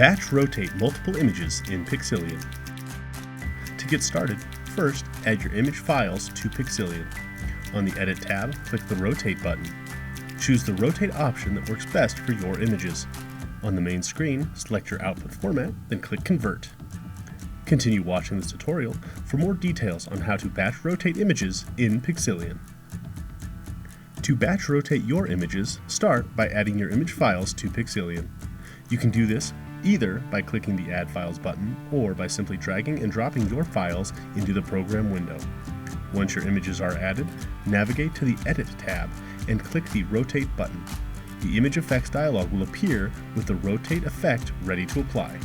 Batch rotate multiple images in Pixillion. To get started, first add your image files to Pixillion. On the Edit tab, click the Rotate button. Choose the Rotate option that works best for your images. On the main screen, select your output format, then click Convert. Continue watching this tutorial for more details on how to batch rotate images in Pixillion. To batch rotate your images, start by adding your image files to Pixillion. You can do this either by clicking the Add Files button or by simply dragging and dropping your files into the program window. Once your images are added, navigate to the Edit tab and click the Rotate button. The image effects dialog will appear with the rotate effect ready to apply.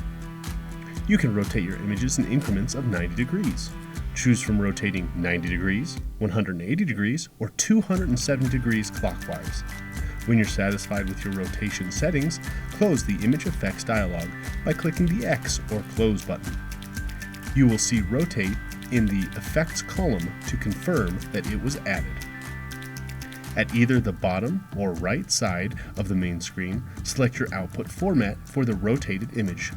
You can rotate your images in increments of 90 degrees. Choose from rotating 90 degrees, 180 degrees, or 270 degrees clockwise. When you're satisfied with your rotation settings, close the image effects dialog by clicking the X or Close button. You will see Rotate in the Effects column to confirm that it was added. At either the bottom or right side of the main screen, select your output format for the rotated image.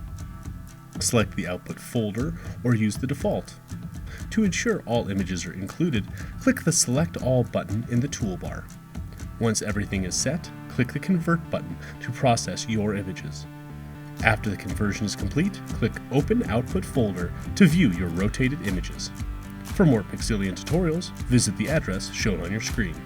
Select the output folder or use the default. To ensure all images are included, click the Select All button in the toolbar. Once everything is set, click the Convert button to process your images. After the conversion is complete, click Open Output Folder to view your rotated images. For more Pixillion tutorials, visit the address shown on your screen.